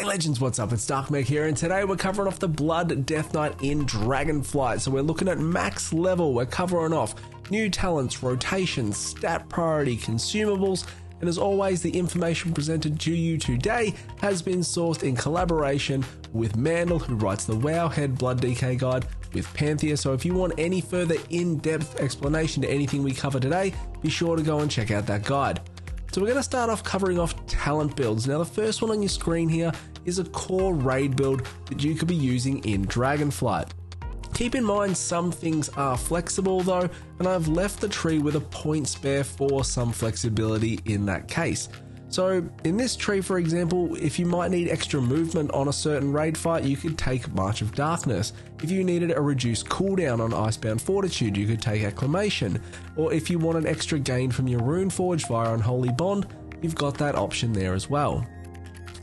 Hey legends, what's up? It's Darkmech here, and today we're covering off the Blood Death Knight in Dragonflight. So we're looking at max level, we're covering off new talents, rotations, stat priority, consumables, and as always, the information presented to you today has been sourced in collaboration with Mandel, who writes the Wowhead Blood DK guide with Panthea. So if you want any further in-depth explanation to anything we cover today, be sure to go and check out that guide. So we're going to start off covering off talent builds. Now the first one on your screen here is a core raid build that you could be using in Dragonflight. Keep in mind some things are flexible though, and I've left the tree with a point spare for some flexibility in that case. So in this tree, for example, if you might need extra movement on a certain raid fight, you could take March of Darkness. If you needed a reduced cooldown on Icebound Fortitude, you could take Acclamation. Or if you want an extra gain from your Rune Forge via Unholy Bond, you've got that option there as well.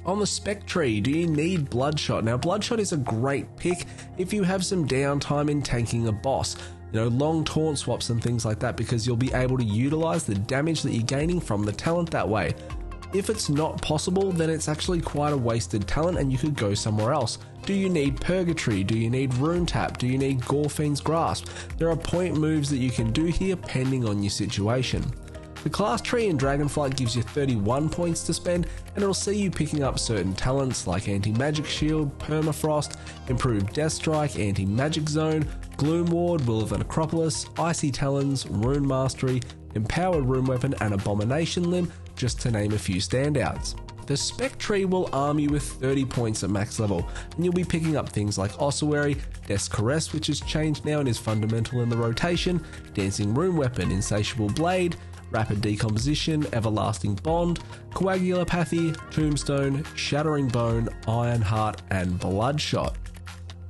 On the spec tree, do you need Bloodshot? Now Bloodshot is a great pick if you have some downtime in tanking a boss. Long taunt swaps and things like that, because you'll be able to utilize the damage that you're gaining from the talent that way. If it's not possible, then it's actually quite a wasted talent and you could go somewhere else. Do you need Purgatory? Do you need Rune Tap? Do you need Gorfiend's Grasp? There are point moves that you can do here pending on your situation. The class tree in Dragonflight gives you 31 points to spend, and it'll see you picking up certain talents like Anti-Magic Shield, Permafrost, Improved Death Strike, Anti-Magic Zone, Gloom Ward, Will of the Necropolis, Icy Talons, Rune Mastery, Empowered Rune Weapon, and Abomination Limb, just to name a few standouts. The spec tree will arm you with 30 points at max level, and you'll be picking up things like Ossuary, Death's Caress, which has changed now and is fundamental in the rotation, Dancing Rune Weapon, Insatiable Blade, Rapid Decomposition, Everlasting Bond, Coagulopathy, Tombstone, Shattering Bone, Ironheart, and Bloodshot.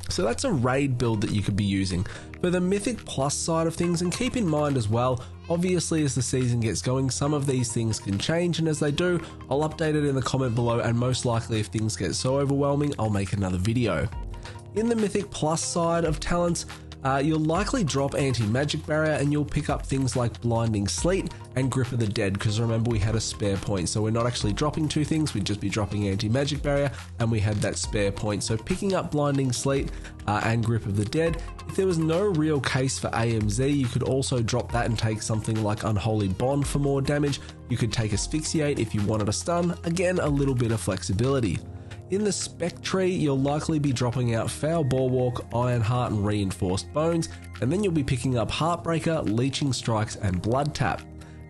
So that's a raid build that you could be using. For the Mythic Plus side of things, and keep in mind as well, obviously as the season gets going, some of these things can change, and as they do, I'll update it in the comment below, and most likely if things get so overwhelming, I'll make another video. In the Mythic Plus side of talents, you'll likely drop Anti-Magic Barrier, and you'll pick up things like Blinding Sleet and Grip of the Dead, because remember we had a spare point, so we're not actually dropping two things, we'd just be dropping Anti-Magic Barrier and we had that spare point. So picking up Blinding Sleet and Grip of the Dead. If there was no real case for AMZ, you could also drop that and take something like Unholy Bond for more damage. You could take Asphyxiate if you wanted a stun, again a little bit of flexibility. In the spec tree, you'll likely be dropping out Foul Bulwark, Ironheart, and Reinforced Bones, and then you'll be picking up Heartbreaker, Leeching Strikes, and Blood Tap.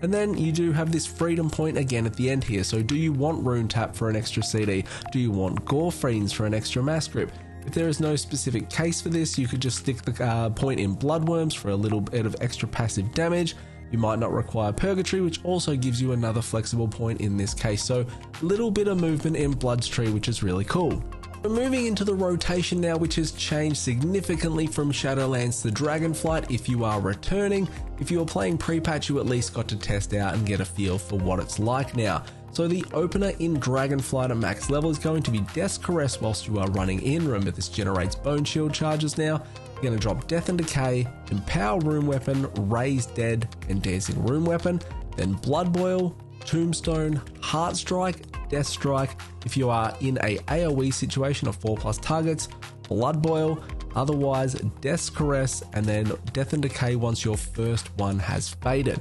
And then you do have this freedom point again at the end here, so do you want Rune Tap for an extra CD? Do you want Gorfiend's for an extra mass grip? If there is no specific case for this, you could just stick the point in Bloodworms for a little bit of extra passive damage. You might not require Purgatory, which also gives you another flexible point in this case, so a little bit of movement in Blood's tree, which is really cool. We're moving into the rotation now, which has changed significantly from Shadowlands to Dragonflight if you are returning. If you were playing pre-patch, you at least got to test out and get a feel for what it's like now. So the opener in Dragonflight at max level is going to be Death's Caress whilst you are running in. Remember, this generates Bone Shield charges now. You're going to drop Death and Decay, Empower Rune Weapon, Raise Dead, and Dancing Rune Weapon. Then Blood Boil, Tombstone, Heart Strike, Death Strike. If you are in a AoE situation of 4+ targets, Blood Boil. Otherwise, Death's Caress, and then Death and Decay once your first one has faded.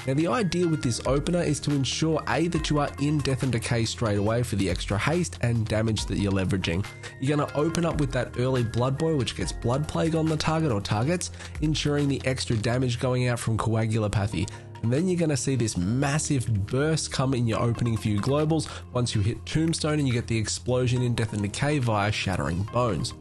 Now the idea with this opener is to ensure that you are in Death and Decay straight away for the extra haste and damage that you're leveraging. You're going to open up with that early Blood Boil, which gets Blood Plague on the target or targets, ensuring the extra damage going out from Coagulopathy. And then you're going to see this massive burst come in your opening few globals once you hit Tombstone and you get the explosion in Death and Decay via Shattering Bones.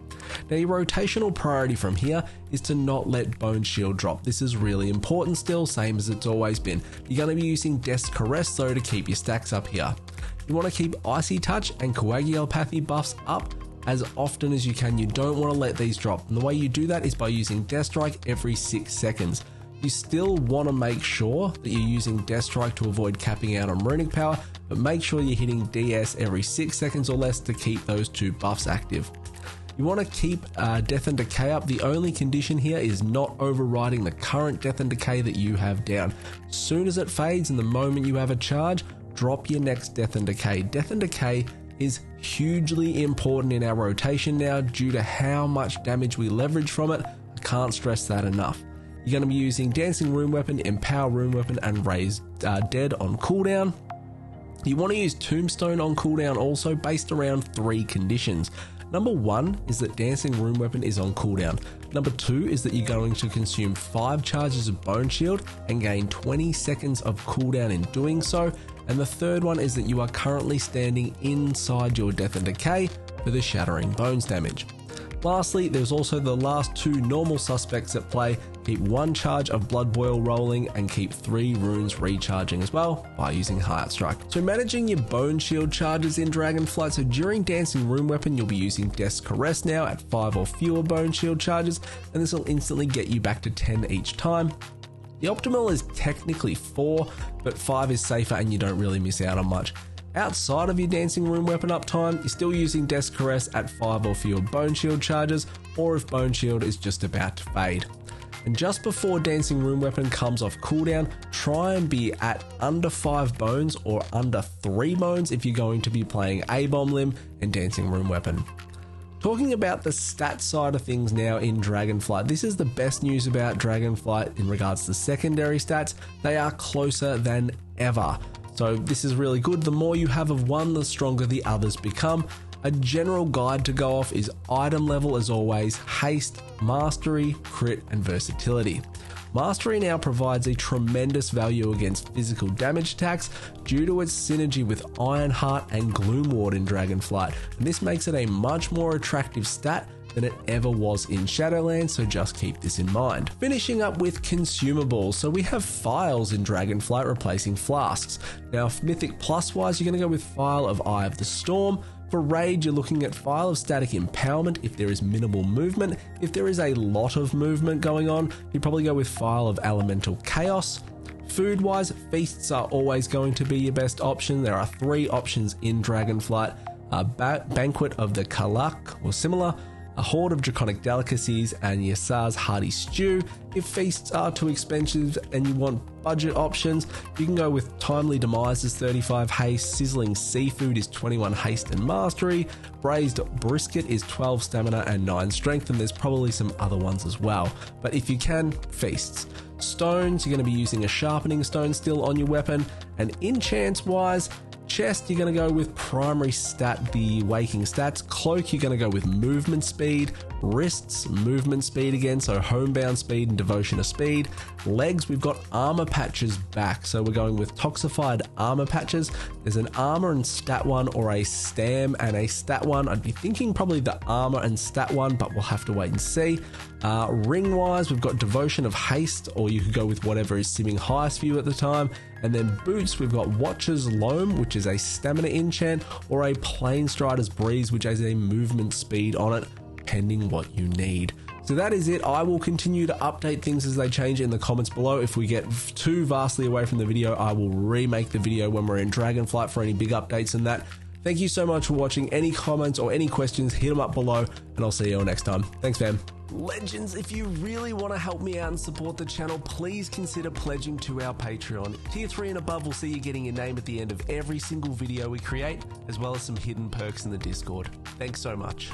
Now your rotational priority from here is to not let Bone Shield drop. This is really important still, same as it's always been. You're going to be using Death's Caress though to keep your stacks up here. You want to keep Icy Touch and Coagulopathy buffs up as often as you can. You don't want to let these drop, and the way you do that is by using Death Strike every 6 seconds. You still want to make sure that you're using Death Strike to avoid capping out on runic power, but make sure you're hitting DS every 6 seconds or less to keep those two buffs active. You want to keep Death and Decay up. The only condition here is not overriding the current Death and Decay that you have down. As soon as it fades and the moment you have a charge, drop your next Death and Decay. Death and Decay is hugely important in our rotation now due to how much damage we leverage from it. I can't stress that enough. You're going to be using Dancing Rune Weapon, Empower Rune Weapon, and Raise Dead on cooldown. You want to use Tombstone on cooldown also, based around 3 conditions. Number 1 is that Dancing Rune Weapon is on cooldown. Number 2 is that you're going to consume 5 charges of Bone Shield and gain 20 seconds of cooldown in doing so. And the third one is that you are currently standing inside your Death and Decay for the Shattering Bones damage. Lastly, there's also the last 2 normal suspects at play. Keep 1 charge of Blood Boil rolling and keep 3 runes recharging as well by using Heart Strike. So managing your Bone Shield charges in Dragonflight, so during Dancing Rune Weapon you'll be using Death's Caress now at 5 or fewer Bone Shield charges, and this will instantly get you back to 10 each time. The optimal is technically 4, but 5 is safer and you don't really miss out on much. Outside of your Dancing Rune Weapon uptime, you're still using Death's Caress at 5 or fewer Bone Shield charges, or if Bone Shield is just about to fade. And just before Dancing Rune Weapon comes off cooldown, try and be at under 5 bones or under 3 bones if you're going to be playing A-Bomb Limb and Dancing Rune Weapon. Talking about the stat side of things now in Dragonflight, this is the best news about Dragonflight in regards to secondary stats. They are closer than ever. So this is really good. The more you have of one, the stronger the others become. A general guide to go off is item level as always, haste, mastery, crit, and versatility. Mastery now provides a tremendous value against physical damage attacks due to its synergy with Ironheart and Gloomward in Dragonflight, and this makes it a much more attractive stat than it ever was in Shadowlands, so just keep this in mind. Finishing up with Consumables, so we have Phials in Dragonflight replacing Flasks. Now Mythic Plus wise, you're going to go with Phial of Eye of the Storm. For Raid, you're looking at Phial of Static Empowerment if there is minimal movement. If there is a lot of movement going on, you'd probably go with Phial of Elemental Chaos. Food wise, Feasts are always going to be your best option. There are 3 options in Dragonflight. Banquet of the Kalak or similar, a Hoard of Draconic Delicacies, and Yasar's Hearty Stew. If feasts are too expensive and you want budget options, you can go with Timely Demise is 35 haste, Sizzling Seafood is 21 haste and mastery, Braised Brisket is 12 stamina and 9 strength, and there's probably some other ones as well. But if you can, feasts. Stones, you're going to be using a Sharpening Stone still on your weapon, and enchants wise, Chest, you're going to go with primary stat, the Waking stats. Cloak, you're going to go with movement speed. Wrists, movement speed again, so homebound speed and devotion of speed. Legs, we've got armor patches back, so we're going with Toxified armor patches. There's an armor and stat one, or a stam and a stat one. I'd be thinking probably the armor and stat one, but we'll have to wait and see. Ring wise, we've got Devotion of Haste, or you could go with whatever is simming highest for you at the time. And then boots, we've got Watcher's Loam, which is a stamina enchant, or a Plain Strider's Breeze, which has a movement speed on it, pending what you need. So that is it. I will continue to update things as they change in the comments below. If we get too vastly away from the video, I will remake the video when we're in Dragonflight for any big updates and that. Thank you so much for watching. Any comments or any questions, hit them up below, and I'll see you all next time. Thanks, fam. Legends, if you really want to help me out and support the channel, please consider pledging to our Patreon. Tier 3 and above will see you getting your name at the end of every single video we create, as well as some hidden perks in the Discord. Thanks so much.